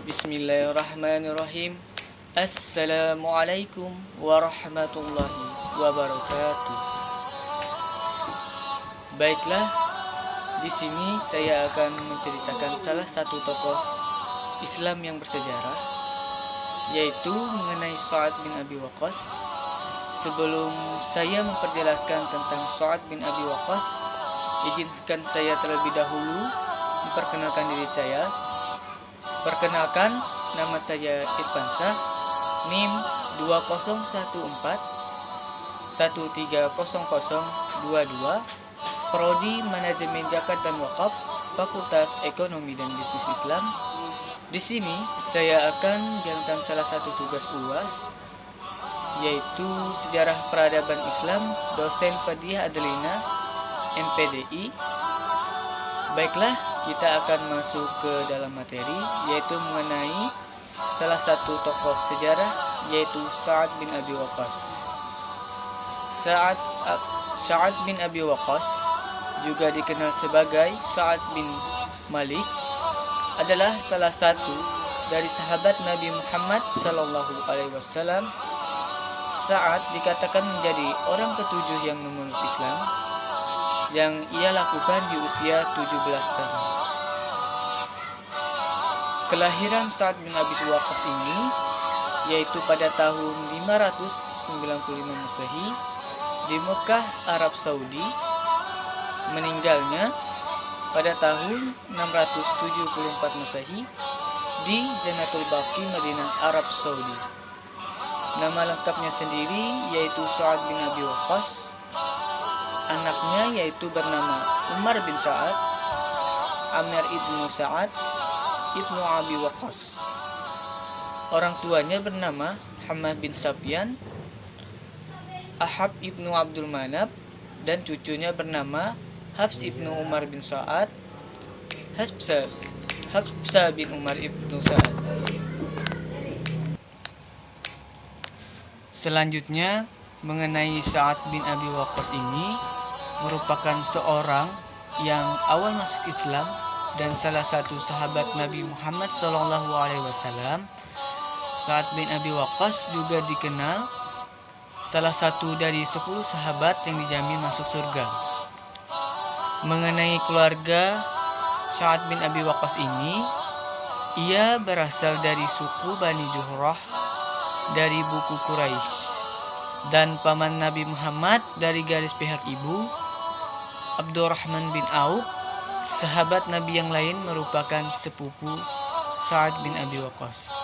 Bismillahirrahmanirrahim. Assalamualaikum warahmatullahi wabarakatuh. Baiklah, di sini saya akan menceritakan salah satu tokoh Islam yang bersejarah, yaitu mengenai Sa'ad bin Abi Waqqas. Sebelum saya memperjelaskan tentang Sa'ad bin Abi Waqqas, izinkan saya terlebih dahulu memperkenalkan diri saya. Perkenalkan, nama saya Irfan Shah, NIM 2014130022, Prodi Manajemen Zakat dan Wakaf, Fakultas Ekonomi dan Bisnis Islam. Di sini saya akan menjalankan salah satu tugas UAS, yaitu Sejarah Peradaban Islam, dosen Fadiah Adelina, MPDI. Baiklah, kita akan masuk ke dalam materi, yaitu mengenai salah satu tokoh sejarah, yaitu Sa'ad bin Abi Waqqas. Sa'ad bin Abi Waqqas, juga dikenal sebagai Sa'ad bin Malik, adalah salah satu dari sahabat Nabi Muhammad SAW. Sa'ad dikatakan menjadi orang ketujuh yang memeluk Islam, yang ia lakukan di usia 17 tahun. Kelahiran Sa'ad bin Abi Waqqas ini yaitu pada tahun 595 Masehi di Mekah, Arab Saudi. Meninggalnya pada tahun 674 Masehi di Jannatul Baqi, Madinah, Arab Saudi. Nama lengkapnya sendiri yaitu Sa'ad bin Abi Waqqas. Anaknya yaitu bernama Umar bin Sa'ad, Amir ibnu Sa'ad, ibnu Abi Waqqas. Orang tuanya bernama Hamad bin Safyan, Ahab ibnu Abdul Manab, dan cucunya bernama Hafs ibnu Umar bin Sa'ad, Hafsa bin Umar ibnu Sa'ad. Selanjutnya, mengenai Sa'ad bin Abi Waqqas ini, merupakan seorang yang awal masuk Islam dan salah satu sahabat Nabi Muhammad SAW. Sa'ad bin Abi Waqqas juga dikenal salah satu dari 10 sahabat yang dijamin masuk surga. Mengenai keluarga Sa'ad bin Abi Waqqas ini, ia berasal dari suku Bani Juhrah dari buku Quraisy, dan paman Nabi Muhammad dari garis pihak ibu, Abdurrahman bin Auf, sahabat Nabi yang lain, merupakan sepupu Sa'ad bin Abi Waqqas.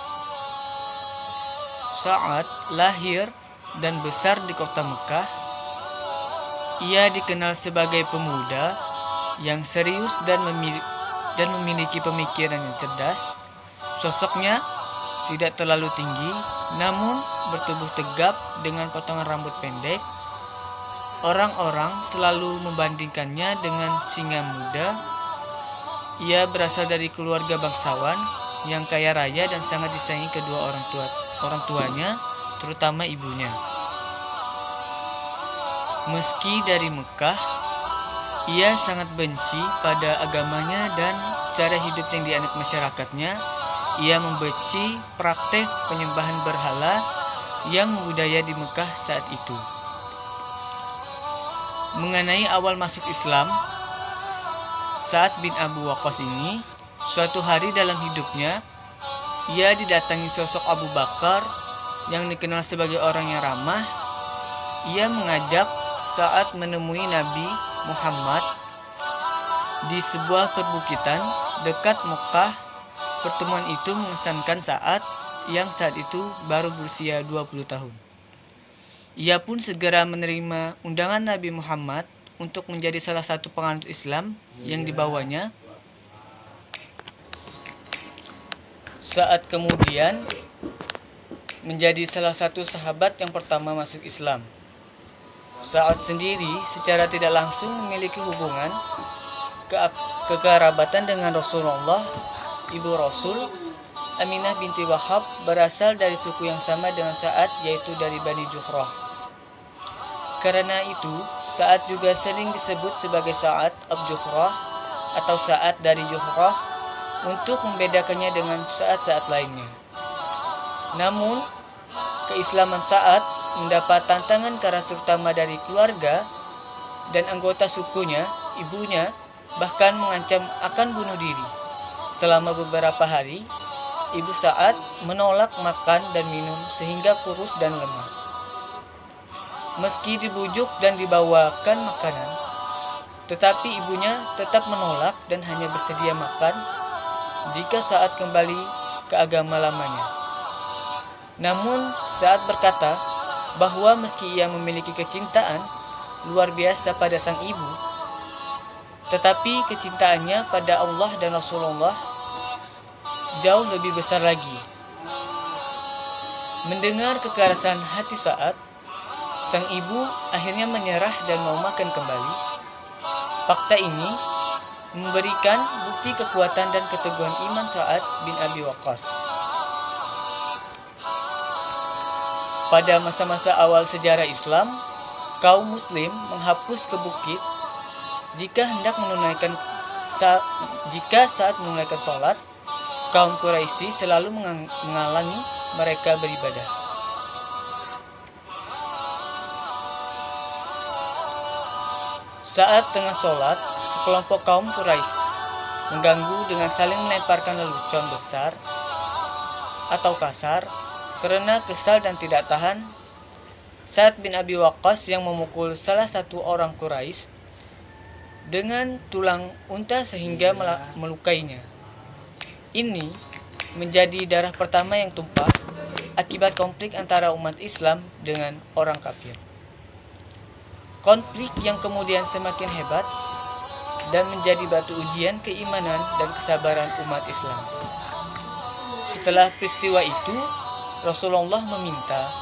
Sa'ad lahir dan besar di kota Mekah. Ia dikenal sebagai pemuda yang serius dan memiliki pemikiran yang cerdas. Sosoknya tidak terlalu tinggi, namun bertubuh tegap dengan potongan rambut pendek. Orang-orang selalu membandingkannya dengan singa muda. Ia berasal dari keluarga bangsawan yang kaya raya dan sangat disayangi kedua orang tuanya, terutama ibunya. Meski dari Mekah, ia sangat benci pada agamanya dan cara hidup yang dianut masyarakatnya. Ia membenci praktek penyembahan berhala yang membudaya di Mekah saat itu. Mengenai awal masuk Islam, Sa'ad bin Abi Waqqas ini, suatu hari dalam hidupnya, ia didatangi sosok Abu Bakar yang dikenal sebagai orang yang ramah. Ia mengajak Sa'ad menemui Nabi Muhammad di sebuah perbukitan dekat Mekah. Pertemuan itu mengesankan Sa'ad yang saat itu baru berusia 20 tahun. Ia pun segera menerima undangan Nabi Muhammad untuk menjadi salah satu penganut Islam yang dibawanya. Sa'ad kemudian menjadi salah satu sahabat yang pertama masuk Islam. Sa'ad sendiri secara tidak langsung memiliki hubungan kekerabatan dengan Rasulullah. Ibu Rasul, Aminah binti Wahab, berasal dari suku yang sama dengan Sa'ad, yaitu dari Bani Juhrah. Karena itu, Sa'ad juga sering disebut sebagai Sa'ad Ab-Juhrah atau Sa'ad dari Juhrah, untuk membedakannya dengan saat-saat lainnya. Namun, keislaman Sa'ad mendapat tantangan keras terutama dari keluarga dan anggota sukunya. Ibunya bahkan mengancam akan bunuh diri. Selama beberapa hari, ibu Sa'ad menolak makan dan minum sehingga kurus dan lemah. Meski dibujuk dan dibawakan makanan, tetapi ibunya tetap menolak dan hanya bersedia makan jika Sa'ad kembali ke agama lamanya. Namun Sa'ad berkata bahwa meski ia memiliki kecintaan luar biasa pada sang ibu, tetapi kecintaannya pada Allah dan Rasulullah jauh lebih besar lagi. Mendengar kekerasan hati Sa'ad, sang ibu akhirnya menyerah dan mau makan kembali. Fakta ini memberikan bukti kekuatan dan keteguhan iman Sa'ad bin Abi Waqqas. Pada masa-masa awal sejarah Islam, kaum muslim menghapus ke bukit jika saat menunaikan sholat. Kaum Quraisy selalu menghalangi mereka beribadah. Saat tengah sholat, sekelompok kaum Quraisy mengganggu dengan saling melemparkan lelucon besar atau kasar. Karena kesal dan tidak tahan, Sa'ad bin Abi Waqqas yang memukul salah satu orang Quraisy dengan tulang unta sehingga melukainya. Ini menjadi darah pertama yang tumpah akibat konflik antara umat Islam dengan orang kafir. Konflik yang kemudian semakin hebat dan menjadi batu ujian keimanan dan kesabaran umat Islam. Setelah peristiwa itu, Rasulullah meminta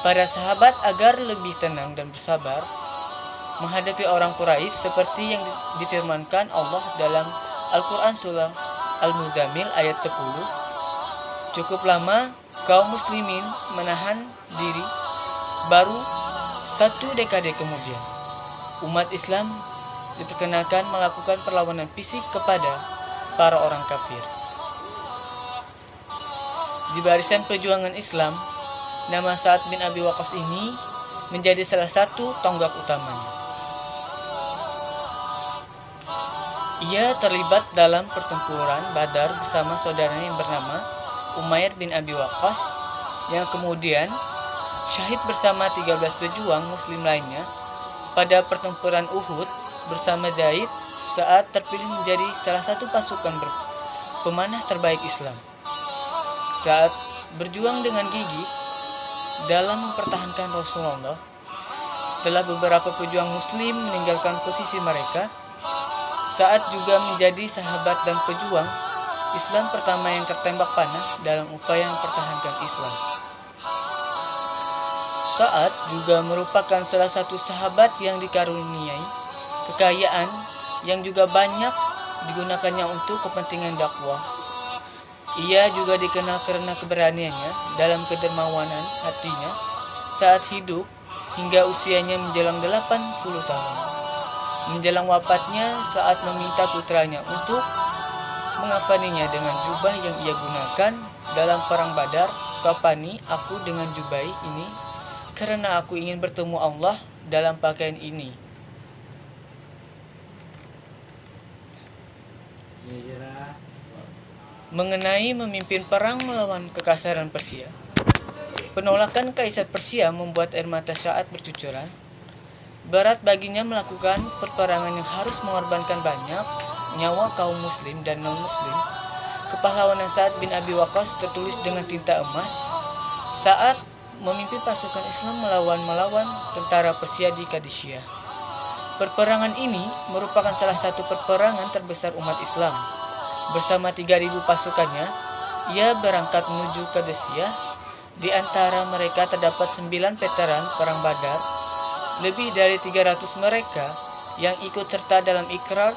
para sahabat agar lebih tenang dan bersabar menghadapi orang Quraisy seperti yang difirmankan Allah dalam Al-Quran surah Al-Muzammil ayat 10. Cukup lama kaum muslimin menahan diri, baru 1 dekade kemudian umat Islam diperkenakan melakukan perlawanan fisik kepada para orang kafir. Di barisan perjuangan Islam, nama Sa'ad bin Abi Waqqas ini menjadi salah satu tonggak utamanya. Ia terlibat dalam pertempuran Badar bersama saudaranya yang bernama Umair bin Abi Waqqas yang kemudian syahid bersama 13 pejuang muslim lainnya. Pada pertempuran Uhud bersama Zaid, Sa'ad terpilih menjadi salah satu pasukan pemanah terbaik Islam. Saat berjuang dengan gigih dalam mempertahankan Rasulullah, setelah beberapa pejuang muslim meninggalkan posisi mereka, Sa'ad juga menjadi sahabat dan pejuang Islam pertama yang tertembak panah dalam upaya mempertahankan Islam. Sa'ad juga merupakan salah satu sahabat yang dikaruniai kekayaan yang juga banyak digunakannya untuk kepentingan dakwah. Ia juga dikenal karena keberaniannya dalam kedermawanan hatinya saat hidup hingga usianya menjelang 80 tahun. Menjelang wafatnya, Sa'ad meminta putranya untuk mengafaninya dengan jubah yang ia gunakan dalam perang Badar. Kafani aku dengan jubah ini karena aku ingin bertemu Allah dalam pakaian ini. Mengenai memimpin perang melawan kekasaran Persia, penolakan Kaisar Persia membuat air mata Sa'ad bercucuran. Berat baginya melakukan peperangan yang harus mengorbankan banyak nyawa kaum muslim dan non-muslim. Kepahlawanan Sa'ad bin Abi Waqqas tertulis dengan tinta emas. Sa'ad memimpin pasukan Islam melawan tentara Persia di Qadisiyah. Perperangan ini merupakan salah satu perperangan terbesar umat Islam. Bersama 3.000 pasukannya, ia berangkat menuju Qadisiyah. Di antara mereka terdapat 9 veteran perang Badar, lebih dari 300 mereka yang ikut serta dalam ikrar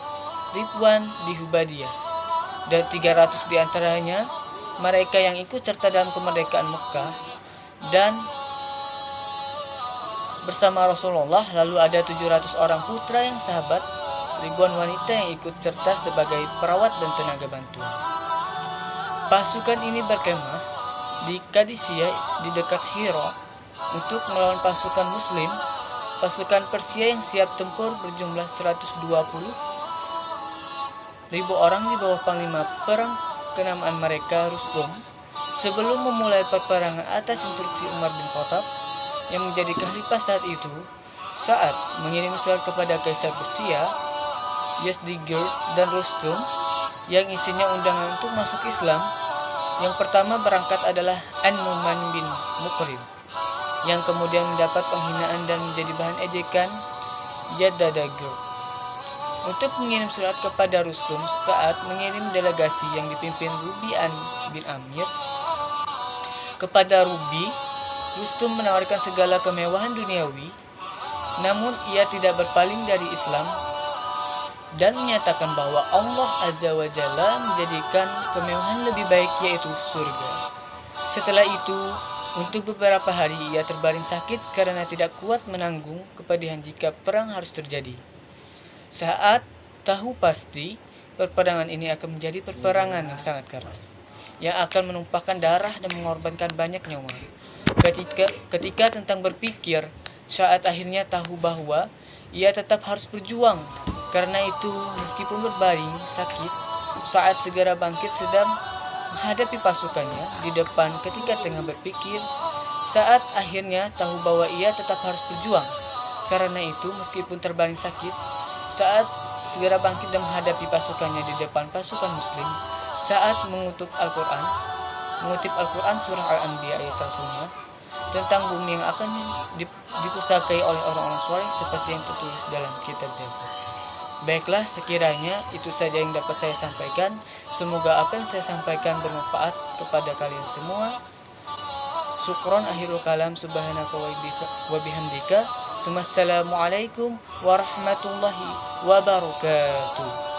Ridwan di Hudaybiyah, dan 300 di antaranya mereka yang ikut serta dalam kemerdekaan Mekah. Dan bersama Rasulullah lalu ada 700 orang putra yang sahabat, ribuan wanita yang ikut serta sebagai perawat dan tenaga bantuan. Pasukan ini berkemah di Qadisiyah di dekat Hira untuk melawan pasukan Muslim. Pasukan Persia yang siap tempur berjumlah 120.000 orang di bawah panglima perang kenamaan mereka Rustum. Sebelum memulai peperangan atas instruksi Umar bin Khattab yang menjadi khalifah saat itu, saat mengirim surat kepada Kaisar Persia, Yazdegerd dan Rustum yang isinya undangan untuk masuk Islam. Yang pertama berangkat adalah An-Nu'man bin Muqrin, yang kemudian mendapat penghinaan dan menjadi bahan ejekan Yazdegerd. Untuk mengirim surat kepada Rustum saat mengirim delegasi yang dipimpin Rubi'an bin Amir kepada Rubi, Rustum menawarkan segala kemewahan duniawi, namun ia tidak berpaling dari Islam dan menyatakan bahwa Allah Azza wa Jalla menjadikan kemewahan lebih baik, yaitu surga. Setelah itu, untuk beberapa hari ia terbaring sakit karena tidak kuat menanggung kepedihan jika perang harus terjadi. Saat tahu pasti perperangan ini akan menjadi peperangan yang sangat keras, yang akan menumpahkan darah dan mengorbankan banyak nyawa. Ketika tentang berpikir, saat akhirnya tahu bahwa ia tetap harus berjuang. Karena itu, meskipun berbaring sakit, saat segera bangkit sedang menghadapi pasukannya di depan. Ketika tengah berpikir, saat akhirnya tahu bahwa ia tetap harus berjuang. Karena itu, meskipun terbaring sakit, saat segera bangkit dan menghadapi pasukannya di depan pasukan Muslim, saat mengutip Al-Quran surah Al-Anbiya ayat 105 tentang bumi yang akan dipusakai oleh orang-orang soleh seperti yang tertulis dalam kitab Zabur. Baiklah, sekiranya itu saja yang dapat saya sampaikan. Semoga apa yang saya sampaikan bermanfaat kepada kalian semua. Syukron akhirul kalam, subhanaka wa bihamdika. Assalamualaikum warahmatullahi wabarakatuh.